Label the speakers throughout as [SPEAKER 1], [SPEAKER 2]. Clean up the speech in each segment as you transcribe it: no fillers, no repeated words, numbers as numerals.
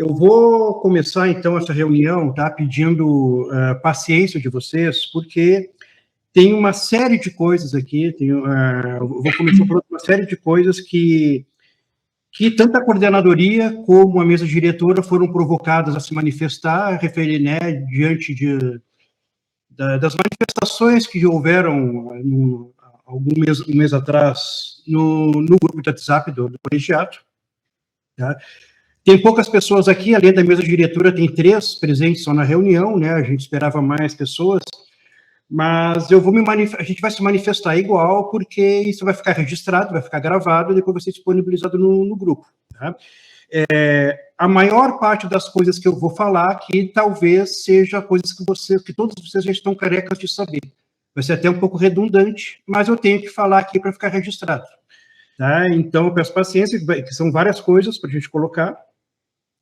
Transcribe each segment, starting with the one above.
[SPEAKER 1] Eu vou começar, então, essa reunião, tá, pedindo paciência de vocês, porque tem uma série de coisas aqui, eu vou começar falando uma série de coisas que tanto a coordenadoria como a mesa diretora foram provocadas a se manifestar, né, diante das manifestações que houveram um mês atrás no grupo de WhatsApp do colegiado, tá? Tem poucas pessoas aqui, além da mesa diretora, tem 3 presentes só na reunião, né? A gente esperava mais pessoas, mas a gente vai se manifestar igual, porque isso vai ficar registrado, vai ficar gravado, e depois vai ser disponibilizado no grupo, tá? A maior parte das coisas que eu vou falar aqui, talvez seja coisas que todos vocês já estão carecas de saber. Vai ser até um pouco redundante, mas eu tenho que falar aqui para ficar registrado, tá? Então, eu peço paciência, que são várias coisas para a gente colocar,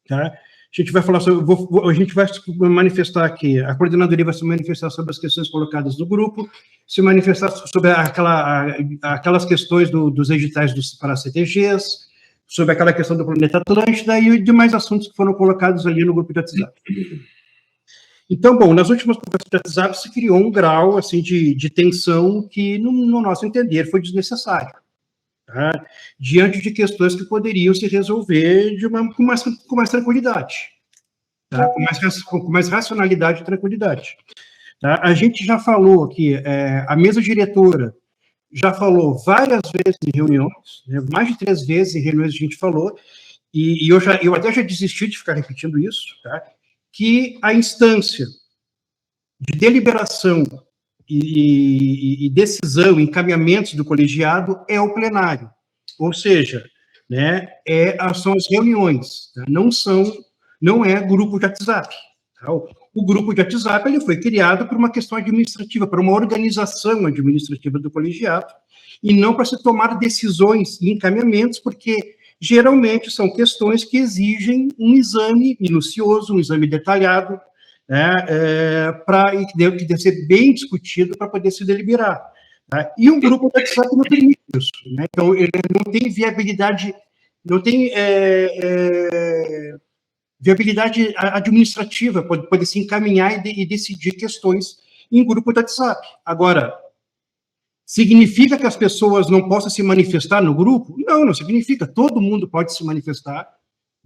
[SPEAKER 1] tá? A gente vai falar sobre, a gente vai se manifestar aqui, a coordenadoria vai se manifestar sobre as questões colocadas no grupo, se manifestar sobre aquelas questões dos editais para CTGs, sobre aquela questão do planeta Atlântida e demais assuntos que foram colocados ali no grupo de WhatsApp. Então, bom, nas últimas conversas de WhatsApp se criou um grau, assim, de tensão que, no nosso entender, foi desnecessário, tá? Diante de questões que poderiam se resolver com mais tranquilidade, tá? Com mais racionalidade e tranquilidade, tá? A gente já falou que a mesa diretora já falou várias vezes em reuniões, né, mais de 3 vezes em reuniões a gente falou, e eu até já desisti de ficar repetindo isso, tá? Que a instância de deliberação e decisão, encaminhamentos do colegiado é o plenário, ou seja, né, são as reuniões, tá? Não é grupo de WhatsApp, tá? O grupo de WhatsApp ele foi criado por uma questão administrativa, para uma organização administrativa do colegiado, e não para se tomar decisões e encaminhamentos, porque geralmente são questões que exigem um exame minucioso, um exame detalhado, né, que deve ser bem discutido para poder se deliberar, tá? E um grupo de WhatsApp não permite isso, né? Então, ele não tem viabilidade, não tem viabilidade administrativa, pode se encaminhar e decidir questões em grupo de WhatsApp. Agora, significa que as pessoas não possam se manifestar no grupo? Não significa. Todo mundo pode se manifestar,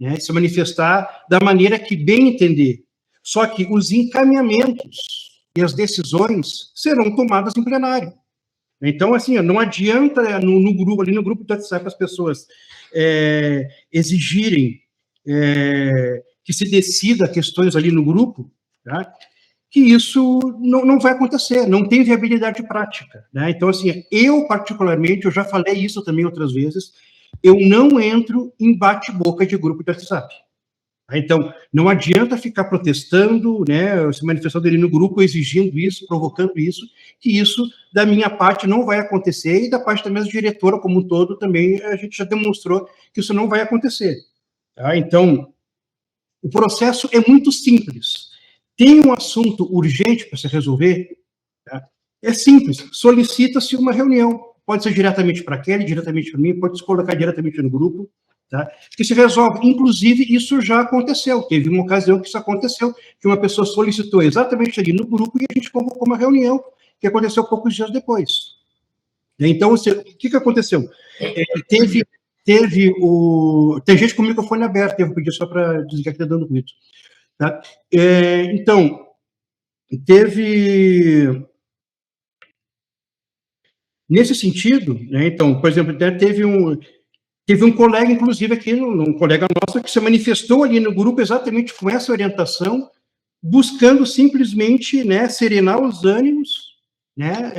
[SPEAKER 1] né, se manifestar da maneira que bem entender. Só que os encaminhamentos e as decisões serão tomadas em plenário. Então, assim, não adianta no grupo do WhatsApp as pessoas exigirem que se decida questões ali no grupo, tá? Que isso não vai acontecer, não tem viabilidade prática, né? Então, assim, eu particularmente, eu já falei isso também outras vezes, eu não entro em bate-boca de grupo de WhatsApp. Então, não adianta ficar protestando, né, se manifestando ali no grupo, exigindo isso, provocando isso, que isso, da minha parte, não vai acontecer, e da parte da mesa diretora como um todo também, a gente já demonstrou que isso não vai acontecer, tá? Então, o processo é muito simples. Tem um assunto urgente para se resolver, tá? É simples, solicita-se uma reunião. Pode ser diretamente para a Kelly, diretamente para mim, pode se colocar diretamente no grupo, tá? Que se resolve. Inclusive, isso já aconteceu. Teve uma ocasião que isso aconteceu, que uma pessoa solicitou exatamente ali no grupo e a gente convocou uma reunião, que aconteceu poucos dias depois. Então, o que aconteceu? Tem gente com o microfone aberto, eu vou pedir só para desligar que está dando ruído. Tá? Então, nesse sentido, né, então, por exemplo, teve um colega, inclusive, aqui, um colega nosso, que se manifestou ali no grupo exatamente com essa orientação, buscando simplesmente, né, serenar os ânimos, né,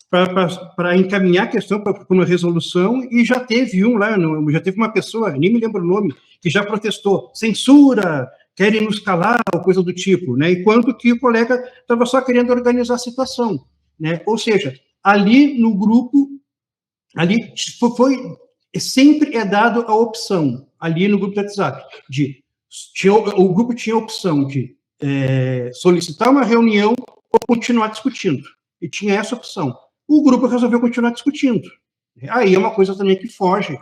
[SPEAKER 1] para encaminhar a questão para uma resolução, e já teve uma pessoa, nem me lembro o nome, que já protestou, censura, querem nos calar, ou coisa do tipo, né, enquanto que o colega estava só querendo organizar a situação, né, ou seja, ali no grupo, ali sempre é dado a opção, ali no grupo do WhatsApp, o grupo tinha a opção de solicitar uma reunião ou continuar discutindo, e tinha essa opção. O grupo resolveu continuar discutindo. Aí é uma coisa também que foge,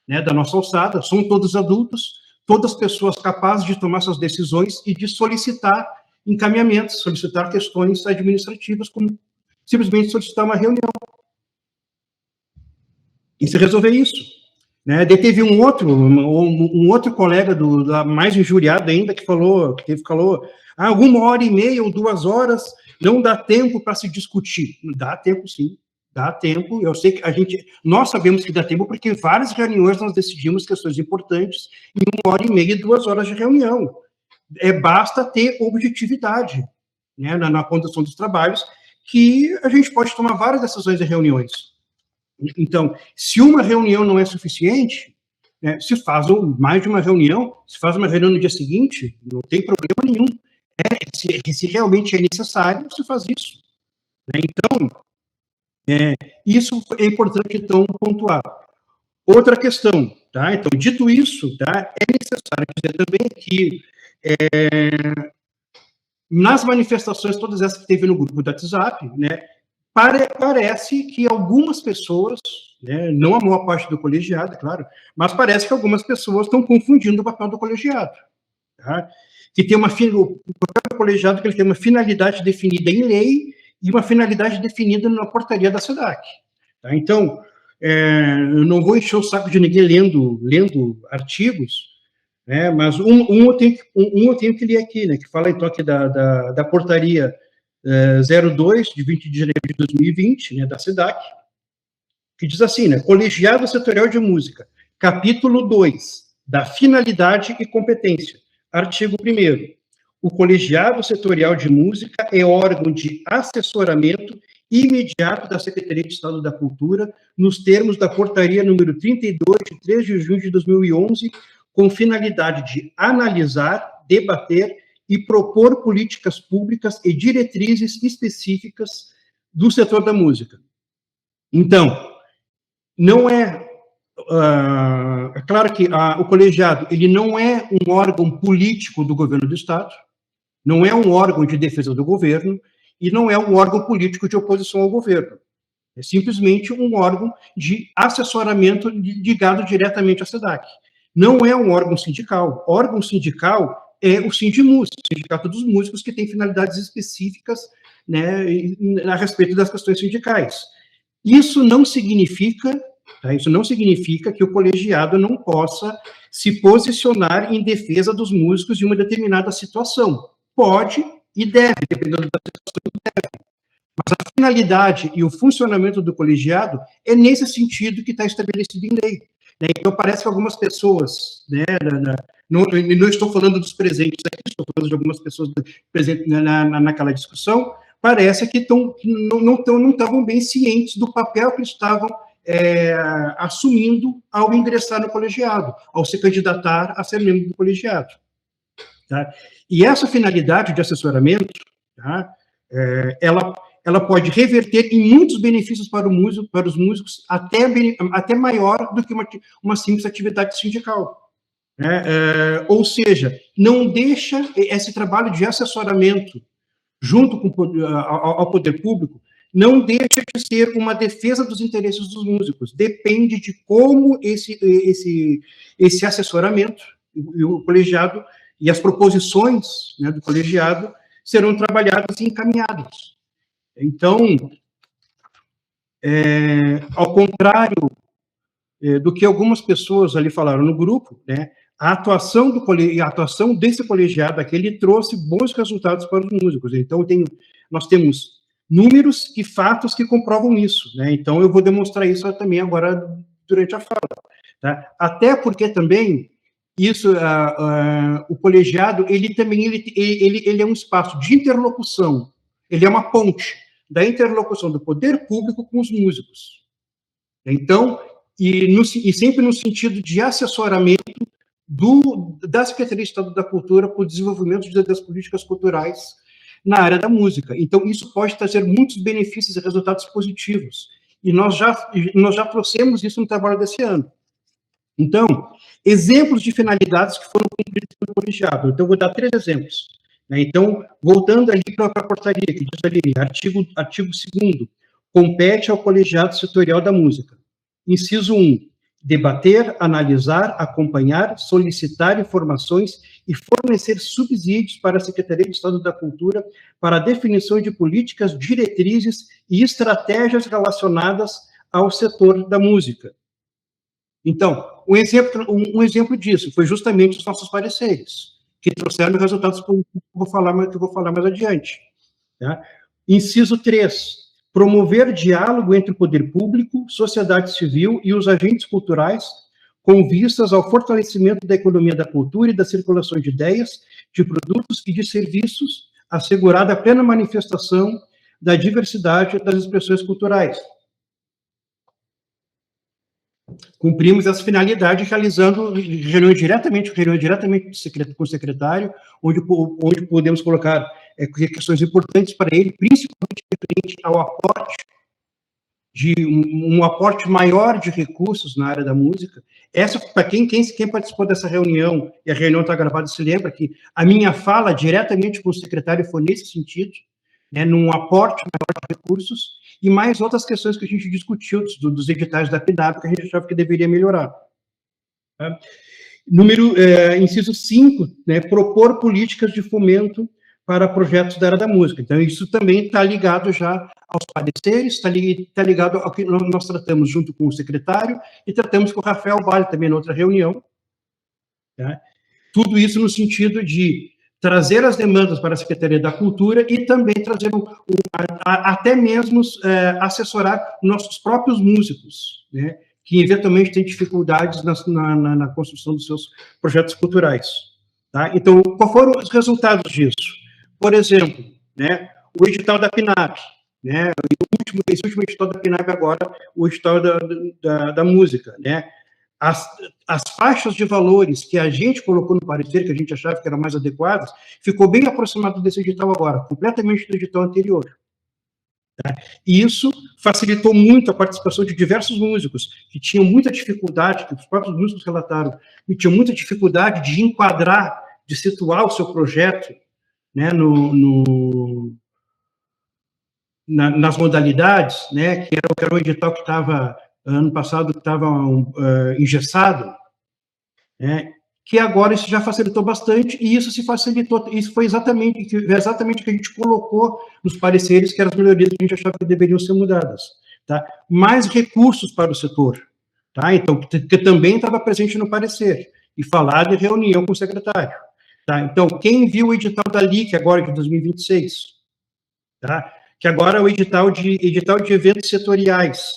[SPEAKER 1] né, da nossa alçada, são todos adultos, todas as pessoas capazes de tomar suas decisões e de solicitar encaminhamentos, solicitar questões administrativas, como simplesmente solicitar uma reunião. E se resolver isso. Né? Daí teve um outro colega, mais injuriado ainda, que falou, uma hora e meia ou 2 horas não dá tempo para se discutir. Dá tempo, sim. Dá tempo. Eu sei que nós sabemos que dá tempo, porque várias reuniões nós decidimos questões importantes em 1 hora e meia, 2 horas de reunião. Basta ter objetividade, né, na condução dos trabalhos, que a gente pode tomar várias decisões em reuniões. Então, se uma reunião não é suficiente, né, se faz mais de uma reunião, se faz uma reunião no dia seguinte, não tem problema nenhum. Se realmente é necessário, se faz isso. Né? Então, isso é importante, então, pontuar. Outra questão, tá? Então, dito isso, tá, é necessário dizer também que nas manifestações, todas essas que teve no grupo do WhatsApp, né, parece que algumas pessoas, né, não a maior parte do colegiado, claro, mas parece que algumas pessoas estão confundindo o papel do colegiado. Tá? Que tem o papel do colegiado, que ele tem uma finalidade definida em lei e uma finalidade definida na portaria da SEDAC. Tá? Então, eu não vou encher o saco de ninguém lendo artigos, né, mas eu tenho que ler aqui, né, que fala então aqui da portaria 02, de 20 de janeiro de 2020, né, da SEDAC, que diz assim, né, Colegiado Setorial de Música, capítulo 2, da finalidade e competência, artigo 1º. O Colegiado Setorial de Música é órgão de assessoramento imediato da Secretaria de Estado da Cultura, nos termos da portaria número 32, de 3 de junho de 2011, com finalidade de analisar, debater e propor políticas públicas e diretrizes específicas do setor da música. Então, não é claro que o colegiado ele não é um órgão político do governo do Estado, não é um órgão de defesa do governo e não é um órgão político de oposição ao governo. É simplesmente um órgão de assessoramento ligado diretamente à SEDAC. Não é um órgão sindical. Órgão sindical é o Sindimúsica, o Sindicato dos Músicos, que tem finalidades específicas, né, a respeito das questões sindicais. Isso não significa que o colegiado não possa se posicionar em defesa dos músicos de uma determinada situação. Pode e deve, dependendo da situação, deve. Mas a finalidade e o funcionamento do colegiado é nesse sentido que está estabelecido em lei. Né? Então, parece que algumas pessoas, né, não estou falando dos presentes aqui, estou falando de algumas pessoas presentes naquela discussão, parece que não estavam bem cientes do papel que estavam assumindo ao ingressar no colegiado, ao se candidatar a ser membro do colegiado. Tá? E essa finalidade de assessoramento, tá, ela pode reverter em muitos benefícios para os músicos, até maior do que uma simples atividade sindical. Né? Ou seja, não deixa esse trabalho de assessoramento junto ao poder público, não deixa de ser uma defesa dos interesses dos músicos. Depende de como esse assessoramento, o colegiado, e as proposições, né, do colegiado serão trabalhadas e encaminhadas. Então, ao contrário do que algumas pessoas ali falaram no grupo, né, a atuação desse colegiado aqui, ele trouxe bons resultados para os músicos. Então, nós temos números e fatos que comprovam isso. Né? Então, eu vou demonstrar isso também agora durante a fala. Tá? Até porque também o colegiado, ele é um espaço de interlocução, ele é uma ponte da interlocução do poder público com os músicos. Então, e sempre no sentido de assessoramento da Secretaria de Estado da Cultura para o desenvolvimento das políticas culturais na área da música. Então, isso pode trazer muitos benefícios e resultados positivos. E nós já trouxemos isso no trabalho desse ano. Então, exemplos de finalidades que foram cumpridas pelo colegiado. Então, vou dar 3 exemplos. Né? Então, voltando ali para a portaria, que diz ali, artigo 2º, compete ao colegiado setorial da música. Inciso 1, debater, analisar, acompanhar, solicitar informações e fornecer subsídios para a Secretaria de Estado da Cultura para a definição de políticas, diretrizes e estratégias relacionadas ao setor da música. Então, um exemplo disso foi justamente os nossos pareceres, que trouxeram resultados políticos que eu vou falar mais adiante. Tá? Inciso 3, promover diálogo entre o poder público, sociedade civil e os agentes culturais, com vistas ao fortalecimento da economia da cultura e da circulação de ideias, de produtos e de serviços, assegurada a plena manifestação da diversidade das expressões culturais. Cumprimos essa finalidade realizando reuniões diretamente com o secretário, onde podemos colocar questões importantes para ele, principalmente referente ao aporte, de um aporte maior de recursos na área da música. Essa, para quem participou dessa reunião, e a reunião está gravada, se lembra que a minha fala diretamente com o secretário foi nesse sentido, né, num aporte maior de recursos, e mais outras questões que a gente discutiu dos editais da PNAB, que a gente achava que deveria melhorar. Tá? Inciso 5, né, propor políticas de fomento para projetos da área da música. Então, isso também está ligado já aos pareceres, está ligado ao que nós tratamos junto com o secretário e tratamos com o Rafael Vale também na outra reunião. Tá? Tudo isso no sentido de trazer as demandas para a Secretaria da Cultura e também trazer, até mesmo, assessorar nossos próprios músicos, né, que eventualmente têm dificuldades na construção dos seus projetos culturais. Tá? Então, quais foram os resultados disso? Por exemplo, né, o edital da PNAB, né, esse último edital da PNAB agora, o edital da música, né, as faixas de valores que a gente colocou no parecer, que a gente achava que eram mais adequadas, ficou bem aproximado desse edital agora, completamente do edital anterior. Tá? E isso facilitou muito a participação de diversos músicos, que tinham muita dificuldade, que os próprios músicos relataram, que tinham muita dificuldade de enquadrar, de situar o seu projeto, né, nas modalidades, né, que era um edital que estava, ano passado, que estava engessado, né, que agora isso já facilitou bastante, e isso se facilitou, isso foi exatamente o que a gente colocou nos pareceres, que eram as melhorias que a gente achava que deveriam ser mudadas. Tá? Mais recursos para o setor, tá? Então, que também estava presente no parecer, e falar de reunião com o secretário. Tá? Então, quem viu o edital da LIC agora, de 2026, tá? Que agora é o edital de eventos setoriais,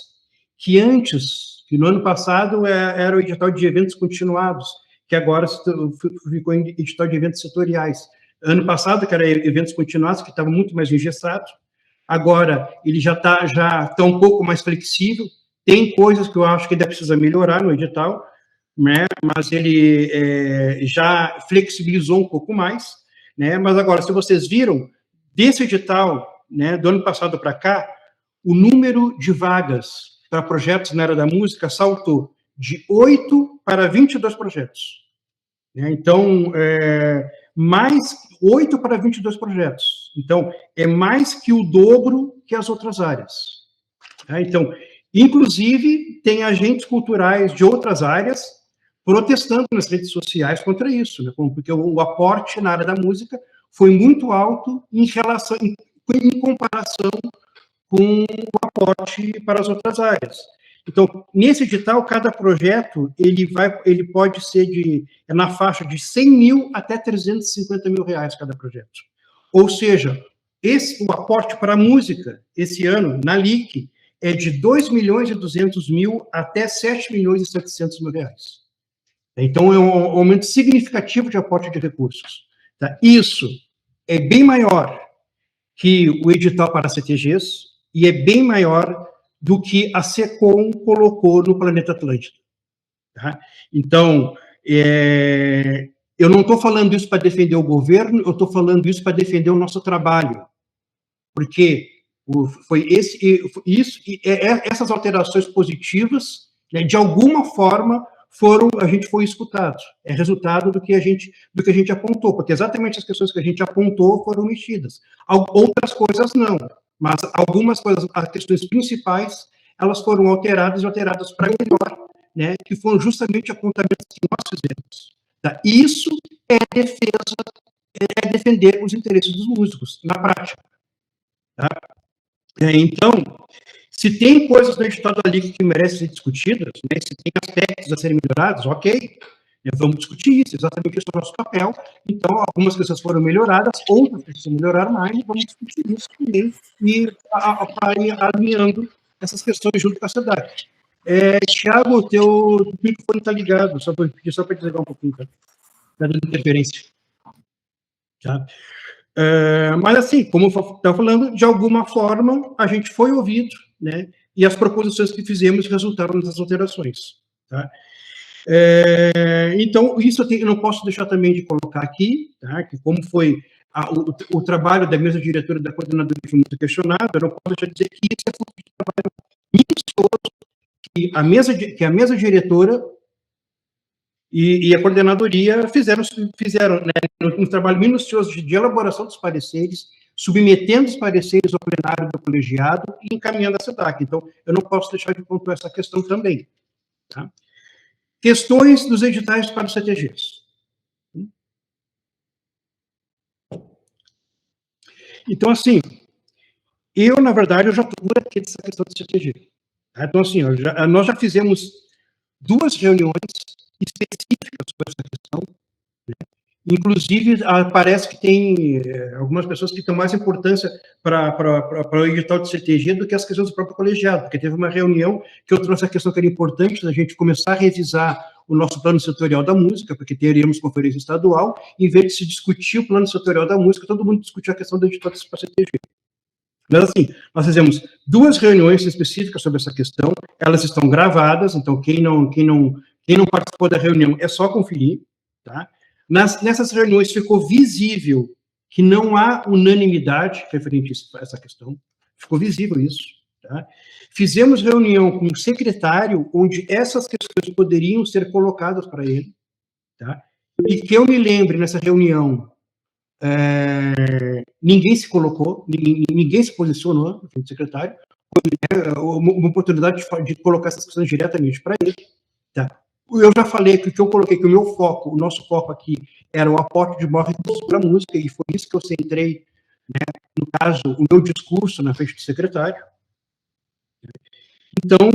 [SPEAKER 1] que antes, que no ano passado era o edital de eventos continuados, que agora ficou em edital de eventos setoriais. Ano passado, que era eventos continuados, que estava muito mais engessado, agora ele já está um pouco mais flexível, tem coisas que eu acho que ainda precisa melhorar no edital, né, mas ele já flexibilizou um pouco mais, né, mas agora, se vocês viram, desse edital, né, do ano passado para cá, o número de vagas para projetos na área da música saltou de 8 para 22 projetos. Né, então, mais 8 para 22 projetos. Então, é mais que o dobro que as outras áreas. Tá? Então, inclusive, tem agentes culturais de outras áreas protestando nas redes sociais contra isso, né? Porque o aporte na área da música foi muito alto em comparação com o aporte para as outras áreas. Então, nesse edital, cada projeto ele pode ser na faixa de 100 mil até 350 mil reais cada projeto. Ou seja, o aporte para a música esse ano na LIC é de 2 milhões e 200 mil até 7 milhões e 700 mil reais. Então, é um aumento significativo de aporte de recursos. Tá? Isso é bem maior que o edital para CTGs e é bem maior do que a SECOM colocou no Planeta Atlântida. Tá? Então, eu não estou falando isso para defender o governo, eu estou falando isso para defender o nosso trabalho. Porque essas alterações positivas, né, de alguma forma, a gente foi escutado. É resultado do que a gente apontou, porque exatamente as questões que a gente apontou foram mexidas. Outras coisas não, mas algumas coisas, as questões principais, elas foram alteradas para melhor, né, que foram justamente apontamentos que nós fizemos. Tá? Isso é defesa, é defender os interesses dos músicos, na prática. Tá? Então, se tem coisas no editado ali que merecem ser discutidas, né, se tem aspectos a serem melhorados, ok, vamos discutir isso, exatamente esse é o nosso papel. Então, algumas coisas foram melhoradas, outras precisam melhorar mais, vamos discutir isso também e para ir alinhando essas questões junto com a sociedade. Thiago, o teu microfone está ligado, só para desligar um pouquinho, tá? Está dando interferência. Tá? Mas, assim, como eu estava falando, de alguma forma, a gente foi ouvido, né? E as proposições que fizemos resultaram nessas alterações. Tá? Então, isso eu não posso deixar também de colocar aqui, tá? Que como foi o trabalho da mesa diretora da coordenadoria foi muito questionado, eu não posso deixar de dizer que isso é fruto de trabalho minucioso que a mesa diretora e a coordenadoria fizeram né, um trabalho minucioso de elaboração dos pareceres, submetendo os pareceres ao plenário do colegiado e encaminhando a SEDAC. Então, eu não posso deixar de pontuar essa questão também. Tá? Questões dos editais para os CTGs. Então, assim, na verdade, eu já estou por aqui dessa questão do CTG. Tá? Então, assim, nós já fizemos 2 reuniões específicas sobre essa questão, né? Inclusive, parece que tem algumas pessoas que dão mais importância para o edital de CTG do que as questões do próprio colegiado, porque teve uma reunião que eu trouxe a questão que era importante da gente começar a revisar o nosso plano setorial da música, porque teríamos conferência estadual, em vez de se discutir o plano setorial da música, todo mundo discutiu a questão do edital para CTG. Mas, assim, nós fizemos 2 reuniões específicas sobre essa questão, elas estão gravadas, então quem não participou da reunião é só conferir, tá? Nessas reuniões ficou visível que não há unanimidade referente a essa questão, ficou visível isso, tá? Fizemos reunião com o secretário, onde essas questões poderiam ser colocadas para ele, tá? E que eu me lembre, nessa reunião, ninguém se colocou, ninguém se posicionou, o secretário, uma oportunidade de colocar essas questões diretamente para ele, tá? Eu já falei que eu coloquei que o nosso foco aqui era o aporte de maior recursos para a música, e foi isso que eu centrei, né, no caso, o meu discurso na frente do secretário. Então,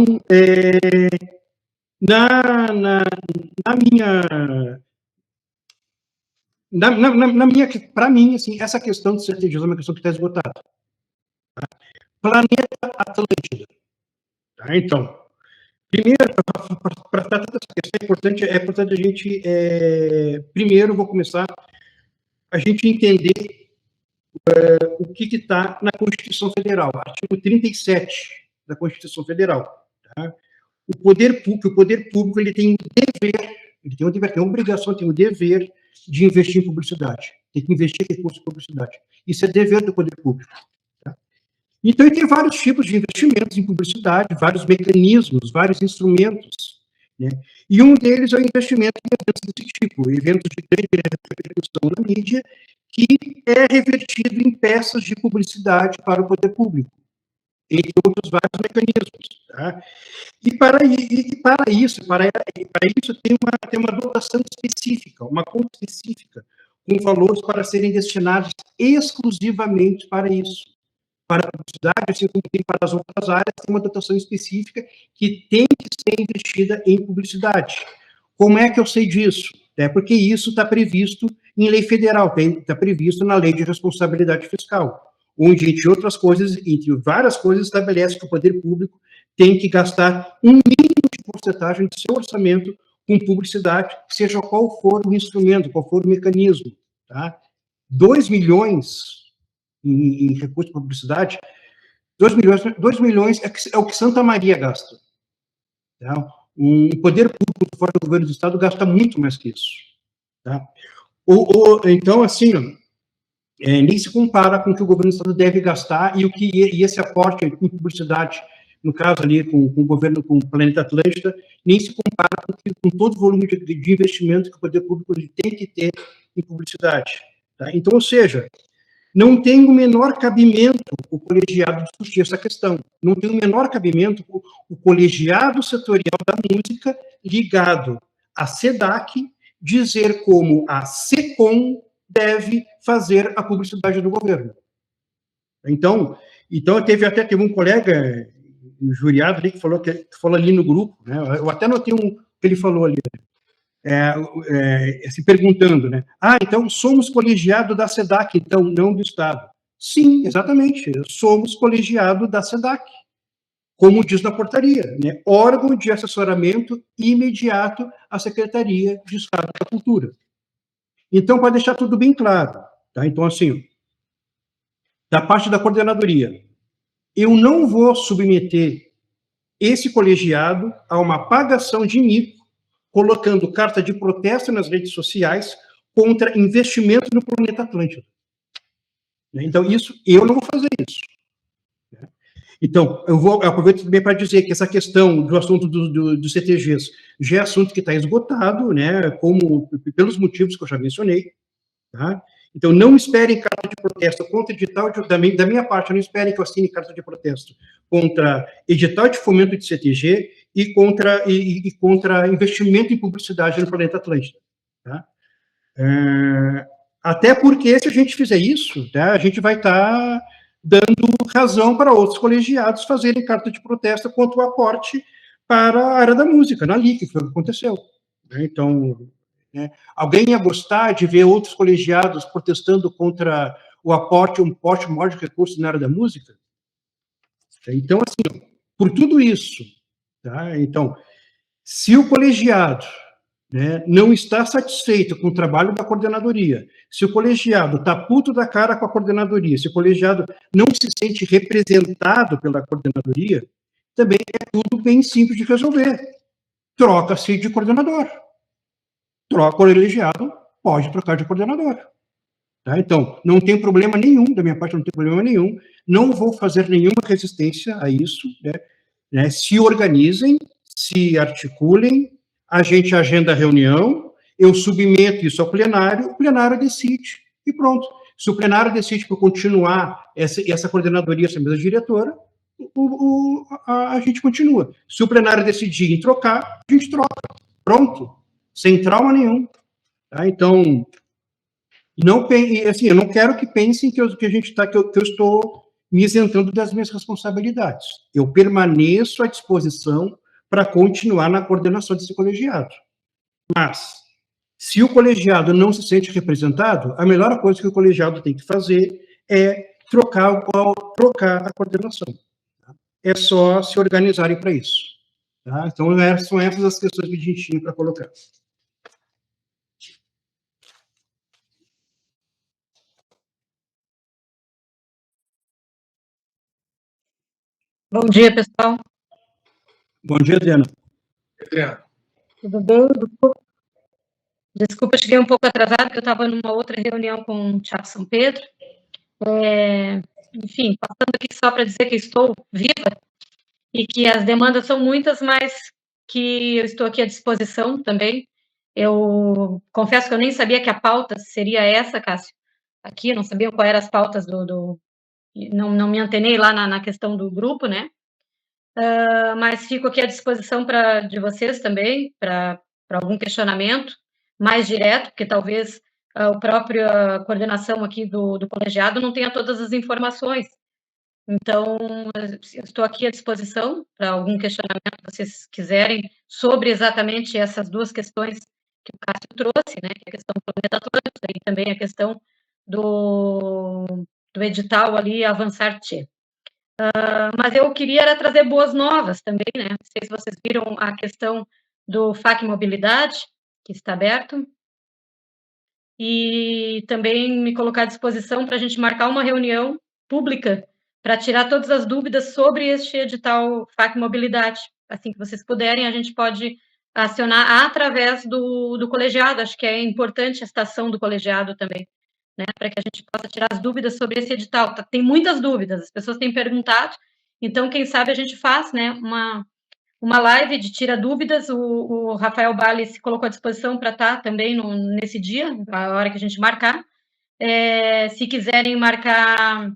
[SPEAKER 1] para mim, assim, essa questão de CTG é uma questão que está esgotada. Tá? Planeta Atlântida. Tá? Então, primeiro, para tratar dessa questão, é importante a gente, primeiro, vou começar a gente entender o que está na Constituição Federal, artigo 37 da Constituição Federal. Tá? O poder público ele tem um dever, tem uma obrigação, tem um dever de investir em publicidade. Tem que investir em recursos de publicidade. Isso é dever do poder público. Tá? Então, tem vários tipos de investimentos em publicidade, vários mecanismos, vários instrumentos, né? E um deles é o investimento em eventos desse tipo, eventos de grande repercussão na mídia, que é revertido em peças de publicidade para o poder público, entre outros vários mecanismos. Tá? E para isso tem uma dotação específica, uma conta específica, com valores para serem destinados exclusivamente para isso. Para a publicidade, assim como tem para as outras áreas, tem uma dotação específica que tem que ser investida em publicidade. Como é que eu sei disso? Porque isso está previsto em lei federal, está previsto na Lei de Responsabilidade Fiscal, onde, entre várias coisas, estabelece que o poder público tem que gastar um mínimo de porcentagem do seu orçamento com publicidade, seja qual for o instrumento, qual for o mecanismo. Tá? 2 milhões em recursos de publicidade, 2 milhões é o que Santa Maria gasta. Tá? Um poder público fora do governo do Estado gasta muito mais que isso. Tá? Então, assim, nem se compara com o que o governo do Estado deve gastar e esse aporte em publicidade, no caso ali com o governo, com o Planeta Atlântida, nem se compara com todo o volume de investimento que o poder público tem que ter em publicidade. Tá? Então, ou seja, não tem o menor cabimento o colegiado discutir essa questão. Não tem o menor cabimento o colegiado setorial da música ligado à SEDAC, dizer como a SECOM deve fazer a publicidade do governo. Então teve um colega, um juriado ali, que falou ali no grupo, né? Eu até notei que ele falou ali, se perguntando, né? Então somos colegiado da SEDAC, então, não do Estado. Sim, exatamente, somos colegiado da SEDAC, como diz na portaria, né? Órgão de assessoramento imediato à Secretaria de Estado da Cultura. Então, para deixar tudo bem claro, tá? Então, assim, da parte da coordenadoria, eu não vou submeter esse colegiado a uma pagação de mico, colocando carta de protesto nas redes sociais contra investimento no planeta Atlântico. Então, eu não vou fazer isso. Então, eu aproveito também para dizer que essa questão do assunto dos CTGs já é assunto que está esgotado, né, pelos motivos que eu já mencionei, tá? Então, não esperem carta de protesto contra edital, da minha parte, não esperem que eu assine carta de protesto contra edital de fomento de CTG e contra investimento em publicidade no planeta Atlântico. Tá? Até porque, se a gente fizer isso, tá, a gente vai estar dando razão para outros colegiados fazerem carta de protesto contra o aporte para a área da música, na LIC, que foi o que aconteceu. Então, alguém ia gostar de ver outros colegiados protestando contra um aporte maior de recursos na área da música? Então, assim, por tudo isso, tá? Então, se o colegiado, né, não está satisfeito com o trabalho da coordenadoria, se o colegiado está puto da cara com a coordenadoria, se o colegiado não se sente representado pela coordenadoria, também é tudo bem simples de resolver. Troca-se de coordenador. Troca o colegiado, pode trocar de coordenador. Tá? Então, não tem problema nenhum, da minha parte não tem problema nenhum, não vou fazer nenhuma resistência a isso, né? Se organizem, se articulem, a gente agenda a reunião, eu submeto isso ao plenário, o plenário decide, e pronto. Se o plenário decide por continuar essa coordenadoria, essa mesa diretora, a gente continua. Se o plenário decidir em trocar, a gente troca. Pronto. Sem trauma nenhum. Tá? Então, assim, eu não quero que pensem que eu estou me isentando das minhas responsabilidades. Eu permaneço à disposição para continuar na coordenação desse colegiado. Mas, se o colegiado não se sente representado, a melhor coisa que o colegiado tem que fazer é trocar a coordenação. É só se organizarem para isso. Tá? Então, são essas as questões que a gente tinha para colocar.
[SPEAKER 2] Bom dia, pessoal.
[SPEAKER 1] Bom dia, Adriana.
[SPEAKER 2] Tudo bem? Desculpa, cheguei um pouco atrasada, porque eu estava numa outra reunião com o Thiago São Pedro. Enfim, passando aqui só para dizer que estou viva e que as demandas são muitas, mas que eu estou aqui à disposição também. Eu confesso que eu nem sabia que a pauta seria essa, Cássio. Aqui, eu não sabia qual eram as pautas não me antenei lá na questão do grupo, né? Mas fico aqui à disposição de vocês também, para algum questionamento mais direto, porque talvez a própria coordenação aqui do colegiado não tenha todas as informações. Então, estou aqui à disposição para algum questionamento que vocês quiserem sobre exatamente essas duas questões que o Cássio trouxe, né, que é a questão do planeta Atlântico e também a questão do edital ali Avançar Tchê. Mas eu queria trazer boas novas também, né? Não sei se vocês viram a questão do FAC Mobilidade, que está aberto, e também me colocar à disposição para a gente marcar uma reunião pública para tirar todas as dúvidas sobre este edital FAC Mobilidade. Assim que vocês puderem, a gente pode acionar através do colegiado. Acho que é importante a estação do colegiado também, né, para que a gente possa tirar as dúvidas sobre esse edital. Tem muitas dúvidas, as pessoas têm perguntado, então, quem sabe a gente faz, né, uma live de tira dúvidas, o Rafael Bali se colocou à disposição para estar também nesse dia, a hora que a gente marcar. Se quiserem marcar,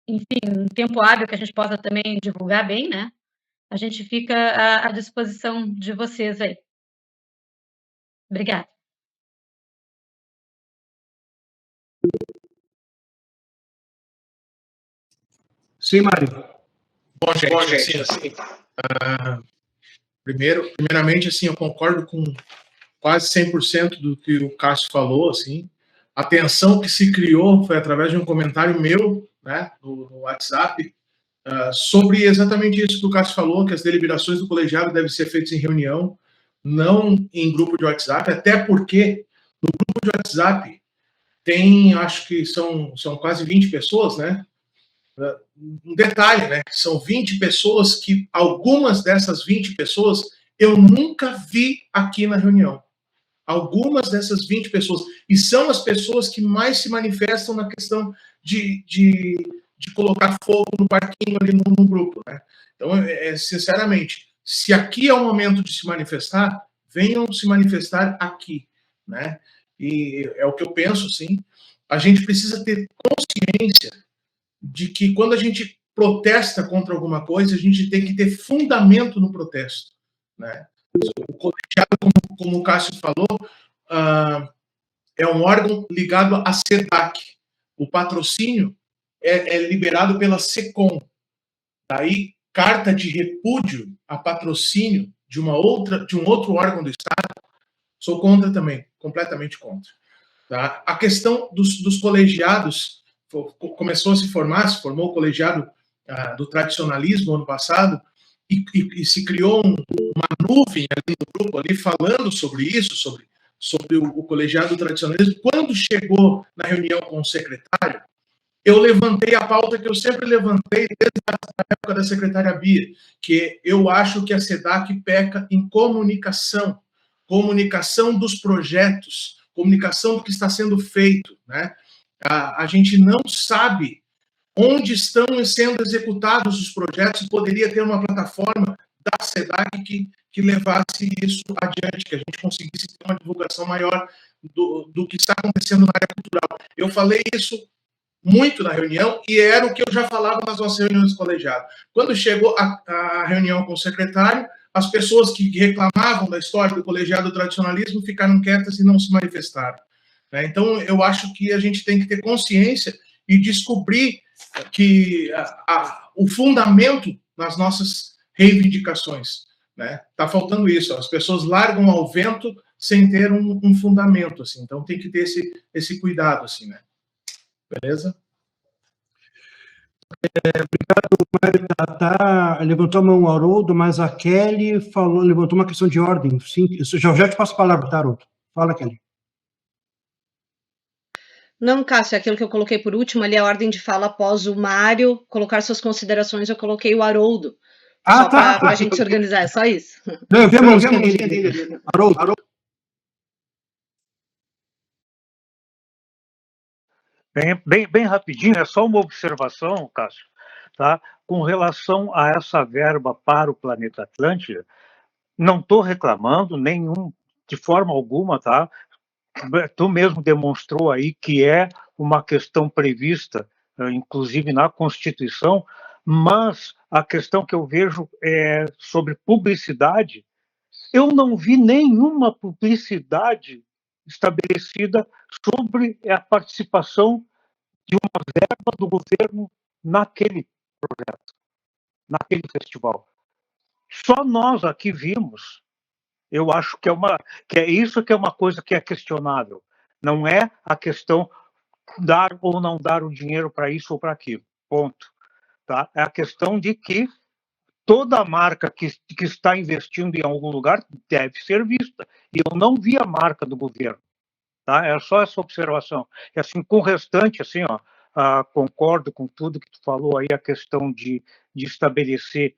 [SPEAKER 2] enfim, um tempo hábil que a gente possa também divulgar bem, né, a gente fica à disposição de vocês aí. Obrigada.
[SPEAKER 1] Sim, Mário.
[SPEAKER 3] Bom, gente, assim, primeiramente, assim, eu concordo com quase 100% do que o Cássio falou, assim. A tensão que se criou foi através de um comentário meu, né, no WhatsApp, sobre exatamente isso que o Cássio falou, que as deliberações do colegiado devem ser feitas em reunião, não em grupo de WhatsApp, até porque no grupo de WhatsApp tem, acho que são quase 20 pessoas, né? Um detalhe, né? São 20 pessoas que, algumas dessas 20 pessoas, eu nunca vi aqui na reunião. Algumas dessas 20 pessoas. E são as pessoas que mais se manifestam na questão de colocar fogo no parquinho ali no grupo, né? Então, sinceramente, se aqui é o momento de se manifestar, venham se manifestar aqui, né? E é o que eu penso, sim. A gente precisa ter consciência de que quando a gente protesta contra alguma coisa, a gente tem que ter fundamento no protesto, né? O colegiado, como o Cássio falou, é um órgão ligado à SEDAC. O patrocínio é liberado pela SECOM. Daí, carta de repúdio a patrocínio de um outro órgão do Estado, sou contra também, completamente contra. Tá? A questão dos colegiados, começou a se formou o colegiado do tradicionalismo ano passado, e se criou uma nuvem ali no grupo ali falando sobre isso, sobre o colegiado tradicionalismo. Quando chegou na reunião com o secretário, eu levantei a pauta que eu sempre levantei desde a época da secretária Bia, que eu acho que a SEDAC peca em comunicação dos projetos, comunicação do que está sendo feito, né? A gente não sabe onde estão sendo executados os projetos e poderia ter uma plataforma da SEDAC que levasse isso adiante, que a gente conseguisse ter uma divulgação maior do que está acontecendo na área cultural. Eu falei isso muito na reunião e era o que eu já falava nas nossas reuniões do colegiado. Quando chegou a reunião com o secretário, as pessoas que reclamavam da história do colegiado do tradicionalismo ficaram quietas e não se manifestaram. Então, eu acho que a gente tem que ter consciência e descobrir que o fundamento nas nossas reivindicações. Está faltando isso. As pessoas largam ao vento sem ter um fundamento. Assim. Então, tem que ter esse cuidado. Assim, né? Beleza?
[SPEAKER 1] Obrigado, levantou a mão o Haroldo, mas a Kelly levantou uma questão de ordem. Sim, já te passo a palavra, tá, Haroldo? Fala, Kelly.
[SPEAKER 4] Não, Cássio, aquilo que eu coloquei por último ali, a ordem de fala após o Mário colocar suas considerações, eu coloquei o Haroldo. Só para a gente se organizar, é só isso.
[SPEAKER 1] Não, eu vi a mãozinha dele. Haroldo.
[SPEAKER 5] Bem rapidinho, é só uma observação, Cássio, tá? Com relação a essa verba para o Planeta Atlântida, não estou reclamando de forma alguma, tá? Tu mesmo demonstrou aí que é uma questão prevista, inclusive na Constituição, mas a questão que eu vejo é sobre publicidade. Eu não vi nenhuma publicidade estabelecida sobre a participação de uma verba do governo naquele projeto, naquele festival. Só nós aqui vimos. Eu acho que é isso que é uma coisa que é questionável. Não é a questão dar ou não dar o dinheiro para isso ou para aquilo. Ponto. Tá? É a questão de que toda marca que está investindo em algum lugar deve ser vista. E eu não vi a marca do governo. Tá? É só essa observação. E assim, com o restante, assim, concordo com tudo que tu falou aí, a questão de estabelecer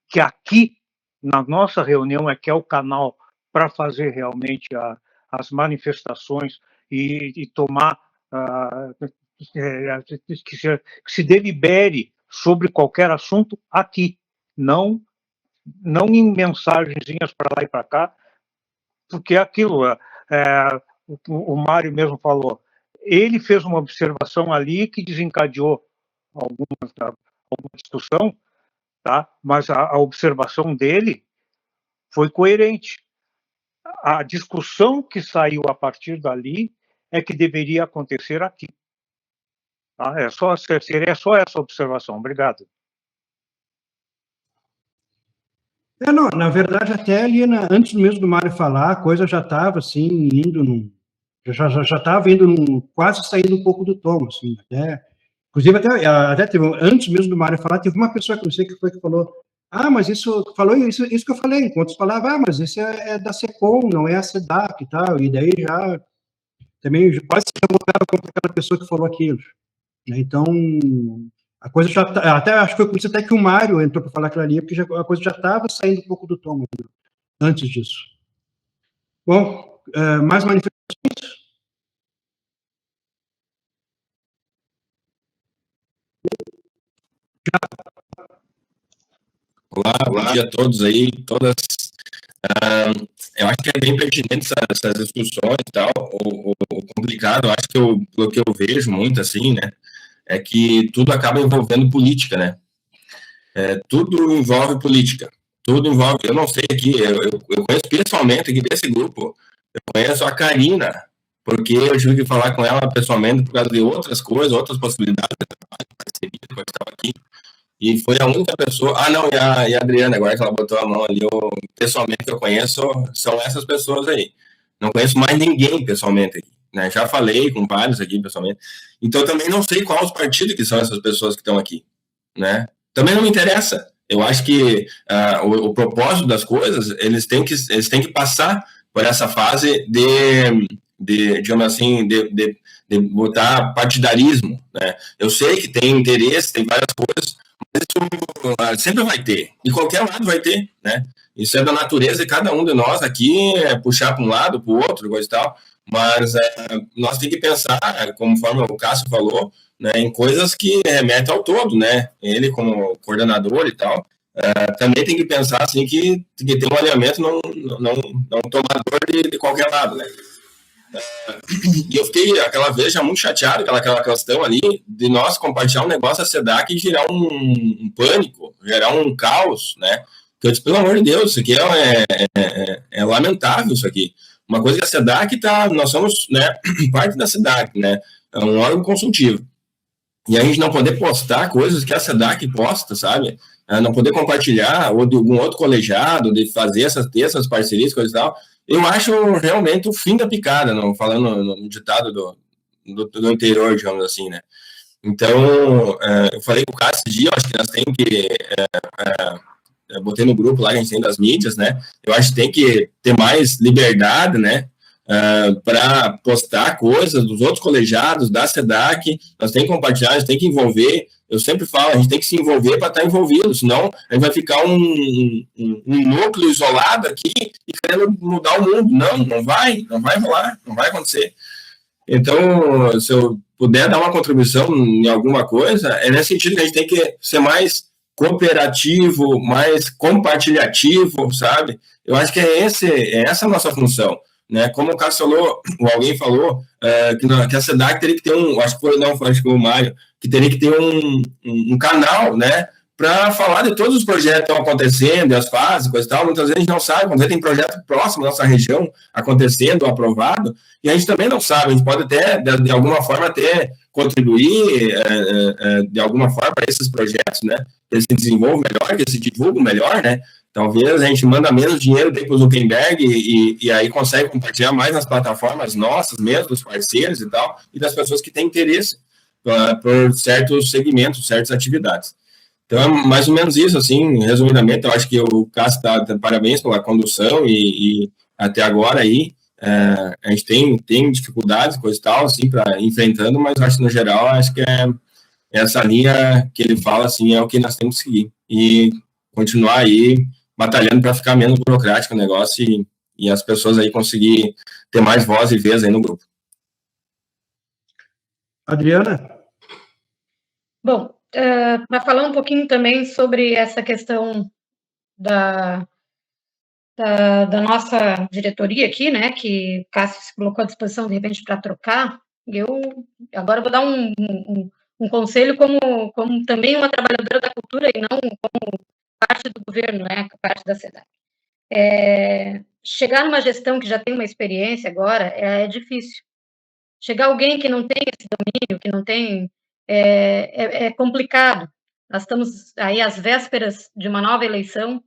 [SPEAKER 5] que aqui, na nossa reunião, que é o canal para fazer realmente as manifestações e tomar, que se delibere sobre qualquer assunto aqui, não em mensagenzinhas para lá e para cá, porque aquilo, o Mário mesmo falou, ele fez uma observação ali que desencadeou alguma discussão, tá? Mas a observação dele foi coerente. A discussão que saiu a partir dali é que deveria acontecer aqui. Tá? Seria só essa observação. Obrigado.
[SPEAKER 1] Não, na verdade, até ali, antes mesmo do Mário falar, a coisa já estava, assim, indo já estava indo quase saindo um pouco do tom, assim, inclusive, até teve, antes mesmo do Mário falar, teve uma pessoa que não sei que foi que falou, mas isso que eu falei, enquanto falava, mas esse é da SECOM, não é a SEDAC e tal, e daí já, também, quase se revoltaram contra aquela pessoa que falou aquilo, né? Então, a coisa já, até acho que foi por isso até que o Mário entrou para falar aquilo ali, porque a coisa já estava saindo um pouco do tom antes disso. Bom, mais manifestações?
[SPEAKER 6] Olá, bom dia a todos aí, todas. Eu acho que é bem pertinente essas discussões e tal. O complicado, acho que pelo que eu vejo muito assim, né, é que tudo acaba envolvendo política, né? Tudo envolve política. Tudo envolve. Eu não sei aqui, eu conheço pessoalmente aqui desse grupo, eu conheço a Karina, porque eu tive que falar com ela pessoalmente por causa de outras coisas, outras possibilidades que eu estava aqui. E foi a única pessoa. Não, e a Adriana, agora que ela botou a mão ali, pessoalmente que eu conheço são essas pessoas aí. Não conheço mais ninguém pessoalmente aqui, né? Já falei com vários aqui pessoalmente. Então também não sei quais os partidos que são essas pessoas que estão aqui, né? Também não me interessa. Eu acho que o propósito das coisas, eles têm que passar por essa fase digamos assim, de botar partidarismo, né? Eu sei que tem interesse, tem várias coisas, mas isso sempre vai ter, de qualquer lado vai ter, né? Isso é da natureza de cada um de nós aqui, puxar para um lado, para o outro, coisa e tal, mas nós temos que pensar, conforme o Cássio falou, né, em coisas que remetem ao todo, né? Ele como coordenador e tal, também tem que pensar assim que tem que ter um alinhamento, não tomador de qualquer lado, né? E eu fiquei aquela vez já muito chateado com aquela questão ali de nós compartilhar um negócio da SEDAC e gerar um pânico, gerar um caos, né? Que eu disse, pelo amor de Deus, isso aqui é lamentável, isso aqui. Uma coisa que a SEDAC nós somos, né, parte da SEDAC, né? É um órgão consultivo. E a gente não poder postar coisas que a SEDAC posta, sabe? Não poder compartilhar, ou de algum outro colegiado, de fazer essas parcerias, coisas e tal. Eu acho realmente o fim da picada, não, falando no ditado do interior, digamos assim, né? Então, eu falei com o Cássio esse dia, acho que nós temos que... eu botei no grupo lá, que a gente tem das mídias, né? Eu acho que tem que ter mais liberdade, né? Para postar coisas dos outros colegiados, da SEDAC, nós temos que compartilhar, a gente tem que envolver. Eu sempre falo, a gente tem que se envolver para estar envolvido, senão a gente vai ficar um núcleo isolado aqui e querendo mudar o mundo. Não vai rolar, não vai acontecer. Então, se eu puder dar uma contribuição em alguma coisa, é nesse sentido que a gente tem que ser mais cooperativo, mais compartilhativo, sabe? Eu acho que é essa a nossa função. Né? Como o Cássio falou, ou alguém falou, que a SEDAC teria que ter acho que foi o Mário, que teria que ter um canal, né, para falar de todos os projetos que estão acontecendo, as fases, coisa e tal. Muitas vezes a gente não sabe, quando tem projeto próximo da nossa região acontecendo, aprovado, e a gente também não sabe, a gente pode até, de alguma forma, até contribuir de alguma forma para esses projetos, né, que eles se desenvolvam melhor, que eles se divulgam melhor, né. Talvez a gente manda menos dinheiro para o Zuckerberg e aí consegue compartilhar mais nas plataformas nossas mesmo, dos parceiros e tal, e das pessoas que têm interesse por certos segmentos, certas atividades. Então, é mais ou menos isso, assim, resumidamente, eu acho que o Cássio está parabéns pela condução e até agora aí, a gente tem dificuldades, coisa e tal, assim, para enfrentando, mas acho que no geral, acho que essa linha que ele fala, assim, é o que nós temos que seguir e continuar aí batalhando para ficar menos burocrático o negócio e as pessoas aí conseguir ter mais voz e vez aí no grupo.
[SPEAKER 1] Adriana?
[SPEAKER 2] Bom, para falar um pouquinho também sobre essa questão da nossa diretoria aqui, né, que o Cássio se colocou à disposição, de repente, para trocar, eu agora vou dar um conselho como também uma trabalhadora da cultura e não como parte do governo, né, a parte da SEDAC. Chegar numa gestão que já tem uma experiência agora é difícil. Chegar alguém que não tem esse domínio, que não tem, é complicado. Nós estamos aí às vésperas de uma nova eleição.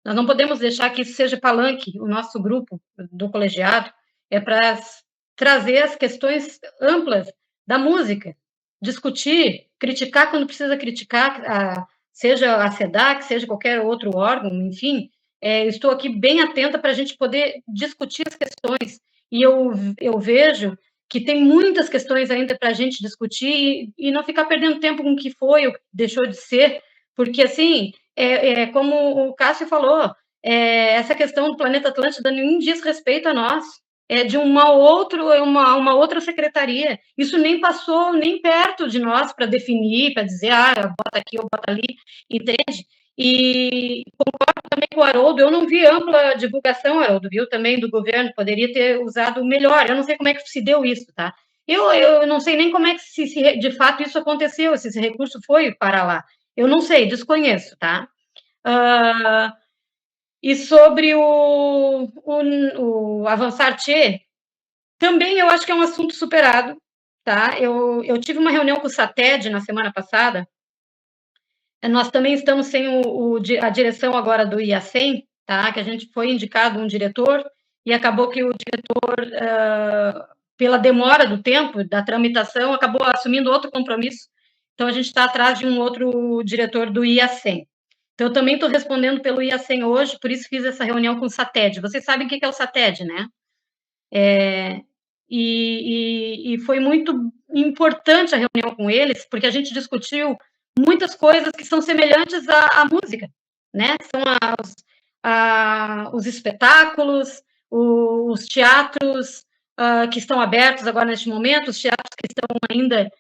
[SPEAKER 2] Nós não podemos deixar que isso seja palanque. O nosso grupo do colegiado é para trazer as questões amplas da música, discutir, criticar quando precisa criticar, seja a SEDAC, seja qualquer outro órgão, enfim. Estou aqui bem atenta para a gente poder discutir as questões. E eu vejo que tem muitas questões ainda para a gente discutir e não ficar perdendo tempo com o que foi ou deixou de ser, porque, assim, como o Cássio falou, essa questão do Planeta Atlântida nem diz respeito a nós, é de uma outra secretaria. Isso nem passou nem perto de nós para definir, para dizer, bota aqui ou bota ali, entende? E concordo também com o Haroldo, eu não vi ampla divulgação, Haroldo, viu, também do governo, poderia ter usado melhor, eu não sei como é que se deu isso, tá? Eu não sei nem como é que se de fato isso aconteceu, se esse recurso foi para lá. Eu não sei, desconheço, tá? E sobre o Avançar Tchê, também eu acho que é um assunto superado, tá? Eu tive uma reunião com o SATED na semana passada. Nós também estamos sem a direção agora do IACEM, tá? Que a gente foi indicado um diretor e acabou que o diretor, pela demora do tempo da tramitação, acabou assumindo outro compromisso. Então, a gente está atrás de um outro diretor do IACEM. Então, eu também estou respondendo pelo IACEM hoje, por isso fiz essa reunião com o SATED. Vocês sabem o que é o SATED, né? E foi muito importante a reunião com eles, porque a gente discutiu muitas coisas que são semelhantes à música, né? São os espetáculos, os teatros que estão abertos agora neste momento, os teatros que estão ainda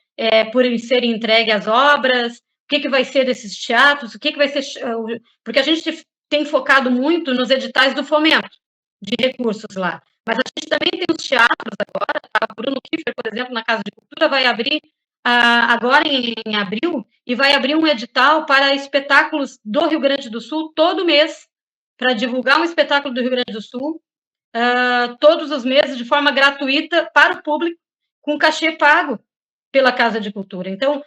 [SPEAKER 2] por serem entregues às obras, o que vai ser desses teatros, o que vai ser... Porque a gente tem focado muito nos editais do fomento de recursos lá, mas a gente também tem os teatros agora, tá? O Bruno Kiefer, por exemplo, na Casa de Cultura, vai abrir agora em abril, e vai abrir um edital para espetáculos do Rio Grande do Sul todo mês, para divulgar um espetáculo do Rio Grande do Sul, todos os meses, de forma gratuita para o público, com cachê pago pela Casa de Cultura. Então,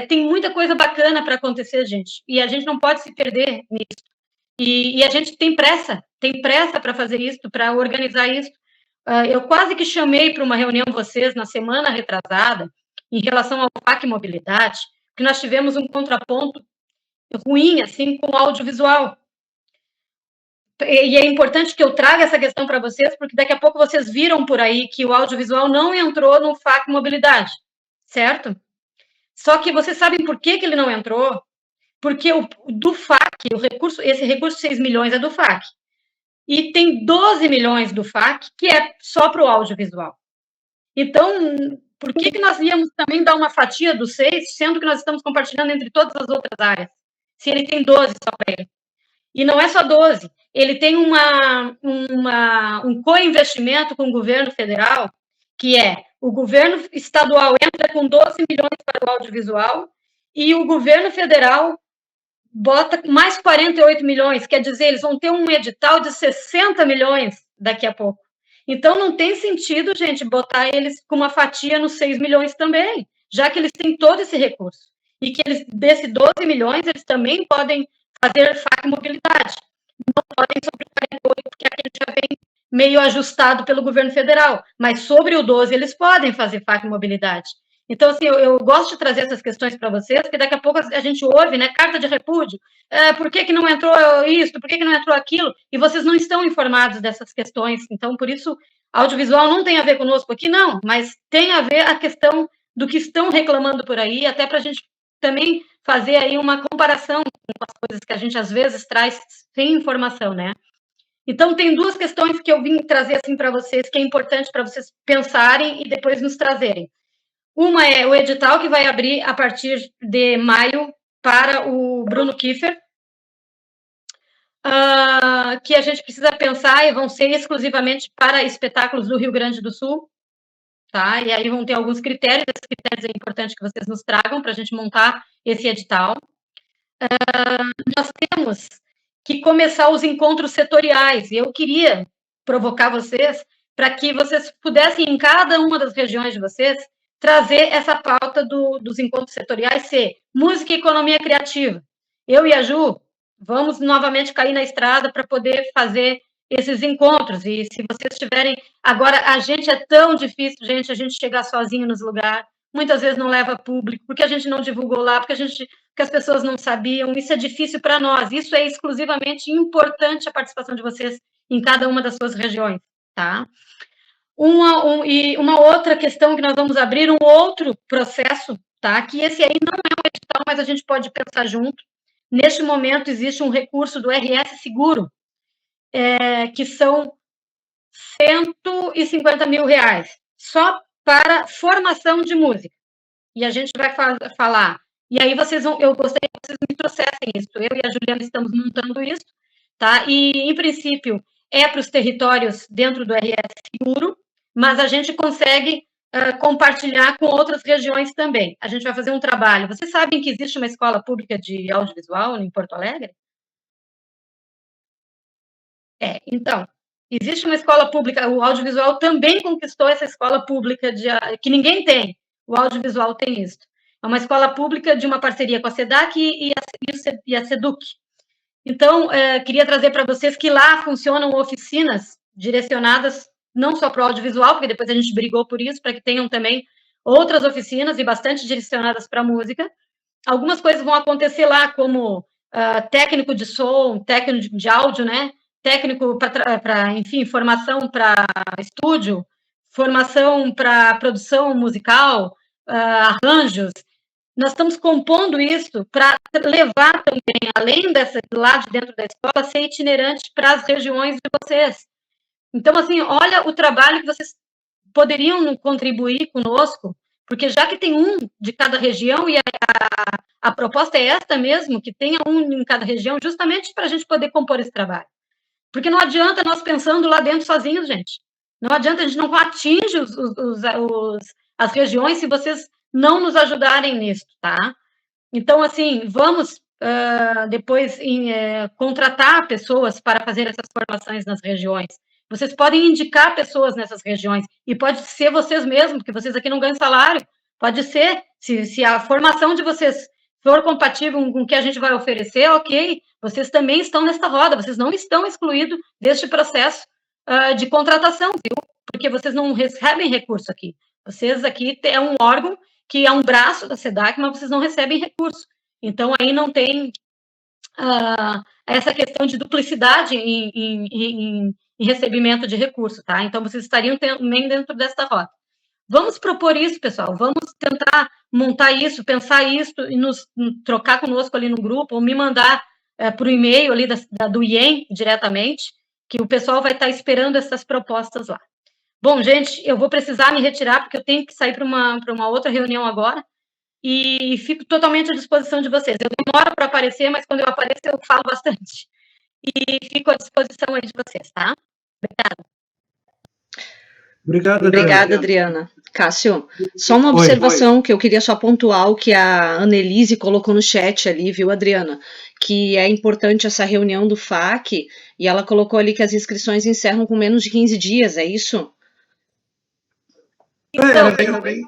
[SPEAKER 2] tem muita coisa bacana para acontecer, gente, e a gente não pode se perder nisso. E a gente tem pressa para fazer isso, para organizar isso. Eu quase que chamei para uma reunião vocês na semana retrasada, em relação ao FAC Mobilidade, que nós tivemos um contraponto ruim, assim, com o audiovisual. E é importante que eu traga essa questão para vocês, porque daqui a pouco vocês viram por aí que o audiovisual não entrou no FAC Mobilidade, certo? Só que vocês sabem por que ele não entrou? Porque do FAC, esse recurso 6 milhões é do FAC. E tem 12 milhões do FAC, que é só para o audiovisual. Então, por que nós íamos também dar uma fatia dos 6, sendo que nós estamos compartilhando entre todas as outras áreas? Se ele tem 12 só para ele. E não é só 12, ele tem um co-investimento com o governo federal, que o governo estadual entra com 12 milhões para o audiovisual e o governo federal bota mais 48 milhões, quer dizer, eles vão ter um edital de 60 milhões daqui a pouco. Então, não tem sentido, gente, botar eles com uma fatia nos 6 milhões também, já que eles têm todo esse recurso. E que desse 12 milhões, eles também podem fazer FAC Mobilidade. Não podem sobre o 48, porque aquele já vem meio ajustado pelo governo federal. Mas sobre o 12, eles podem fazer FAC Mobilidade. Então, assim, eu gosto de trazer essas questões para vocês, porque daqui a pouco a gente ouve, né, carta de repúdio, por que não entrou isso, por que não entrou aquilo, e vocês não estão informados dessas questões. Então, por isso, audiovisual não tem a ver conosco aqui, não, mas tem a ver a questão do que estão reclamando por aí, até para a gente também fazer aí uma comparação com as coisas que a gente, às vezes, traz sem informação, né? Então, tem duas questões que eu vim trazer, assim, para vocês, que é importante para vocês pensarem e depois nos trazerem. Uma é o edital que vai abrir a partir de maio para o Bruno Kiefer, que a gente precisa pensar e vão ser exclusivamente para espetáculos do Rio Grande do Sul, tá? E aí vão ter alguns critérios, esses critérios é importante que vocês nos tragam para a gente montar esse edital. nós temos que começar os encontros setoriais, e eu queria provocar vocês para que vocês pudessem, em cada uma das regiões de vocês, trazer essa pauta dos encontros setoriais, ser música e economia criativa. Eu e a Ju vamos novamente cair na estrada para poder fazer esses encontros, e se vocês tiverem... Agora, a gente é tão difícil, gente, a gente chegar sozinho nos lugares, muitas vezes não leva público, porque a gente não divulgou lá, porque as pessoas não sabiam, isso é difícil para nós, isso é exclusivamente importante a participação de vocês em cada uma das suas regiões, tá? E uma outra questão que nós vamos abrir, um outro processo, tá? Que esse aí não é um edital, mas a gente pode pensar junto. Neste momento, existe um recurso do RS Seguro, que são R$150 mil, só para formação de música. E a gente vai falar. E aí eu gostaria que vocês me trouxessem isso. Eu e a Juliana estamos montando isso, tá? E, em princípio, é para os territórios dentro do RS Seguro, mas a gente consegue compartilhar com outras regiões também. A gente vai fazer um trabalho. Vocês sabem que existe uma escola pública de audiovisual em Porto Alegre? Então, existe uma escola pública, o audiovisual também conquistou essa escola pública, que ninguém tem, o audiovisual tem isso. É uma escola pública de uma parceria com a SEDAC e a SEDUC. Então, queria trazer para vocês que lá funcionam oficinas direcionadas não só para o audiovisual, porque depois a gente brigou por isso, para que tenham também outras oficinas e bastante direcionadas para a música. Algumas coisas vão acontecer lá, como técnico de som, técnico de áudio, né? Técnico para, enfim, formação para estúdio, formação para produção musical, arranjos. Nós estamos compondo isso para levar também, além lá de dentro da escola, ser itinerante para as regiões de vocês. Então, assim, olha o trabalho que vocês poderiam contribuir conosco, porque já que tem um de cada região, e a proposta é esta mesmo, que tenha um em cada região, justamente para a gente poder compor esse trabalho. Porque não adianta nós pensando lá dentro sozinhos, gente. Não adianta, a gente não atinge as regiões se vocês não nos ajudarem nisso, tá? Então, assim, vamos depois contratar pessoas para fazer essas formações nas regiões. Vocês podem indicar pessoas nessas regiões, e pode ser vocês mesmos, porque vocês aqui não ganham salário. Pode ser, se a formação de vocês for compatível com o que a gente vai oferecer, ok, vocês também estão nessa roda, vocês não estão excluídos deste processo de contratação, viu? Porque vocês não recebem recurso aqui. Vocês aqui é um órgão que é um braço da SEDAC, mas vocês não recebem recurso. Então, aí não tem essa questão de duplicidade em recebimento de recurso, tá? Então, vocês estariam também dentro desta roda. Vamos propor isso, pessoal, vamos tentar montar isso, pensar isso e trocar conosco ali no grupo, ou me mandar por e-mail ali do IEM diretamente, que o pessoal vai estar esperando essas propostas lá. Bom, gente, eu vou precisar me retirar, porque eu tenho que sair para uma outra reunião agora, e fico totalmente à disposição de vocês. Eu demoro para aparecer, mas quando eu apareço eu falo bastante. E fico à disposição aí de vocês, tá? Obrigada.
[SPEAKER 4] Obrigada, Adriana. Cássio, só uma observação que eu queria só pontuar o que a Annelise colocou no chat ali, viu, Adriana? Que é importante essa reunião do FAC, e ela colocou ali que as inscrições encerram com menos de 15 dias, é isso?
[SPEAKER 2] Então,
[SPEAKER 1] fala.
[SPEAKER 2] Ele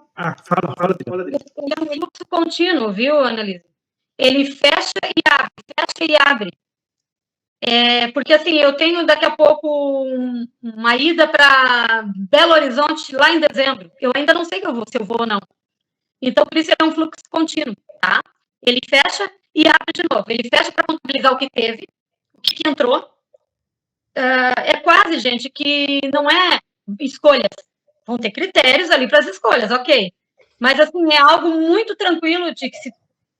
[SPEAKER 2] é um fluxo contínuo, viu, Annelise? Ele fecha e abre. Porque, assim, eu tenho daqui a pouco uma ida para Belo Horizonte lá em dezembro. Eu ainda não sei se eu vou ou não. Então, por isso é um fluxo contínuo, tá? Ele fecha e abre de novo. Ele fecha para contabilizar o que teve, o que entrou. É quase, gente, que não é escolhas. Vão ter critérios ali para as escolhas, ok. Mas, assim, é algo muito tranquilo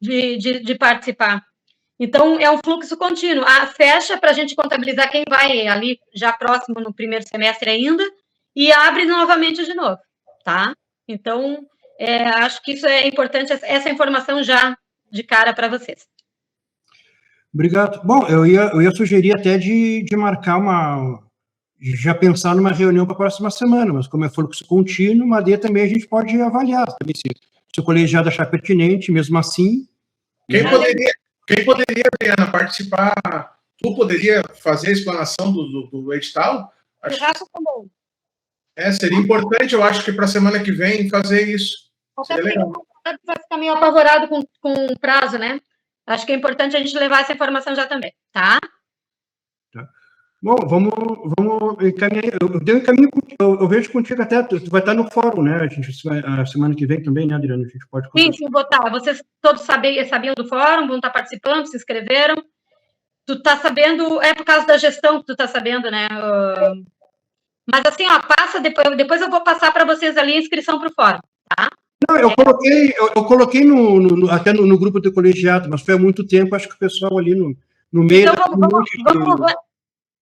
[SPEAKER 2] de participar. Então, é um fluxo contínuo. Fecha para a gente contabilizar quem vai ali já próximo no primeiro semestre ainda e abre novamente de novo, tá? Então, acho que isso é importante, essa informação já de cara para vocês.
[SPEAKER 1] Obrigado. Bom, eu ia sugerir até de marcar já pensar numa reunião para a próxima semana, mas como é fluxo contínuo, mas daí também a gente pode avaliar também se o colegiado achar pertinente, mesmo assim.
[SPEAKER 3] Quem poderia Quem poderia, Adriana, participar? Tu poderia fazer a explanação do edital? Acho que seria importante, eu acho que para a semana que vem fazer isso.
[SPEAKER 2] Até porque vai ficar meio apavorado com o prazo, né? Acho que é importante a gente levar essa informação já também, tá?
[SPEAKER 1] Bom, vamos encaminhar. Eu vejo contigo até, tu vai estar no fórum, né? A semana que vem também, né, Adriana? A gente pode conversar.
[SPEAKER 2] Sim, vou estar. Vocês todos sabiam do fórum, vão estar participando, se inscreveram. Tu tá sabendo, é por causa da gestão que tu tá sabendo, né? Mas assim, ó, passa depois eu vou passar para vocês ali a inscrição para o fórum, tá?
[SPEAKER 1] Não, eu coloquei até no grupo do colegiado, mas foi há muito tempo, acho que o pessoal ali no meio...
[SPEAKER 2] Então,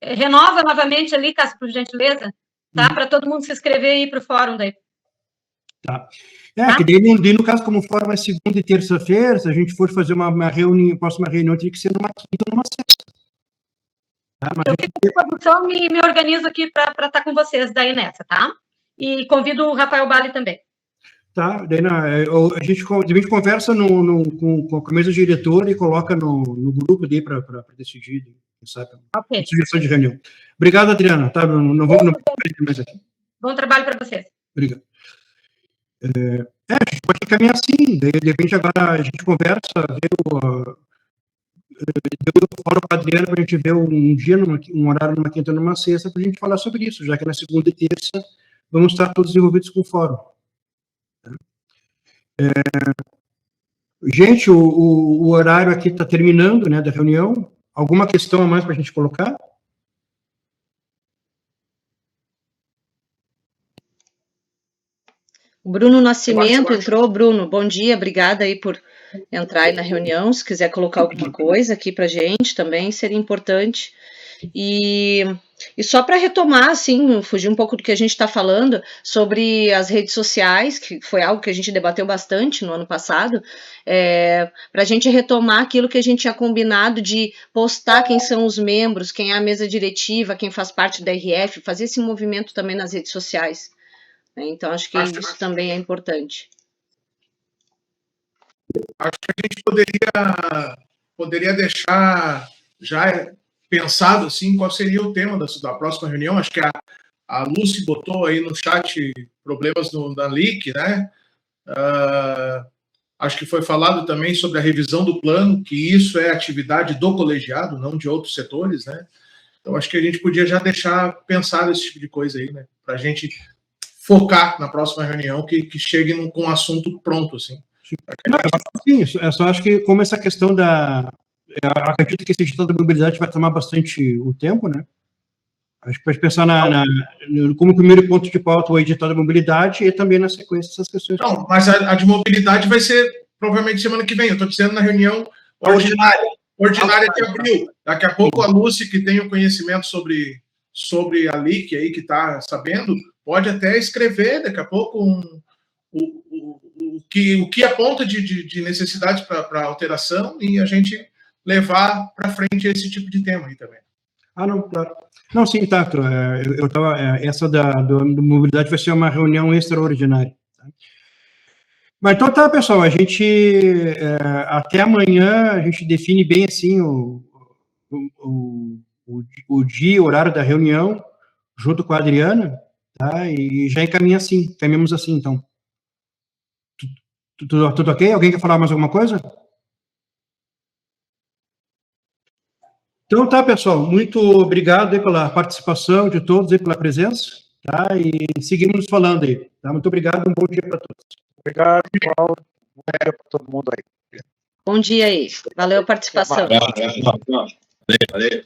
[SPEAKER 2] renova novamente ali, Cássio, por gentileza, tá? Para todo mundo se inscrever e ir para o fórum daí.
[SPEAKER 1] Tá. Que daí, no caso, como o fórum é segunda e terça-feira, se a gente for fazer uma reunião, próxima reunião, teria que ser numa quinta ou numa sexta. Tá? Mas
[SPEAKER 2] eu fico com a produção e me organizo aqui para estar com vocês daí nessa, tá? E convido o Rafael Bali também.
[SPEAKER 1] Tá, daí a gente conversa com a mesa diretora e coloca no grupo daí para decidir, sabe?
[SPEAKER 2] Ok.
[SPEAKER 1] Sugestão de reunião. Obrigado, Adriana. Tá? Não vou mais aqui.
[SPEAKER 2] Bom trabalho para vocês.
[SPEAKER 1] Obrigado. A gente pode caminhar assim, de repente agora a gente conversa, eu falo com a Adriana para a gente ver um dia, um horário numa quinta ou numa sexta, para a gente falar sobre isso, já que na segunda e terça vamos estar todos envolvidos com o fórum. Gente, o horário aqui está terminando, né, da reunião. Alguma questão a mais para a gente colocar?
[SPEAKER 4] Bruno Nascimento entrou. Bruno, bom dia, obrigada aí por entrar aí na reunião. Se quiser colocar alguma coisa aqui para a gente também, seria importante. E só para retomar, assim, fugir um pouco do que a gente está falando sobre as redes sociais, que foi algo que a gente debateu bastante no ano passado, para a gente retomar aquilo que a gente tinha combinado de postar quem são os membros, quem é a mesa diretiva, quem faz parte da RF, fazer esse movimento também nas redes sociais. Então, acho que isso também é importante.
[SPEAKER 3] Acho que a gente poderia deixar já pensado assim qual seria o tema da próxima reunião. Acho que a Lucy botou aí no chat problemas da LIC, né? Acho que foi falado também sobre a revisão do plano, que isso é atividade do colegiado, não de outros setores, né? Então, acho que a gente podia já deixar pensado esse tipo de coisa aí, né? Para a gente focar na próxima reunião, que chegue com um assunto pronto, assim.
[SPEAKER 1] Sim, eu só acho que como essa questão acredito que esse edital da mobilidade vai tomar bastante o tempo, né? Acho que pode pensar como primeiro ponto de pauta o edital da mobilidade e também na sequência essas questões.
[SPEAKER 3] Não, mas a de mobilidade vai ser provavelmente semana que vem. Eu estou dizendo na reunião ordinária de abril. Daqui a pouco a Lúcia, que tem o conhecimento sobre a LIC aí, que está sabendo, pode até escrever daqui a pouco o que aponta de necessidade para alteração e a gente levar para frente esse tipo de tema aí também.
[SPEAKER 1] Não, claro. Não, sim, tá. Essa da mobilidade vai ser uma reunião extraordinária. Tá? Mas então tá, pessoal, a gente até amanhã a gente define bem assim o dia, o horário da reunião, junto com a Adriana, tá? E já encaminhamos assim, então. Tudo ok? Alguém quer falar mais alguma coisa? Então tá, pessoal, muito obrigado aí pela participação de todos e pela presença, tá? E seguimos nos falando aí, tá? Muito obrigado, um bom dia para todos.
[SPEAKER 5] Obrigado, Paulo. Bom dia para todo mundo aí.
[SPEAKER 4] Bom dia aí. Valeu a participação.
[SPEAKER 6] Valeu.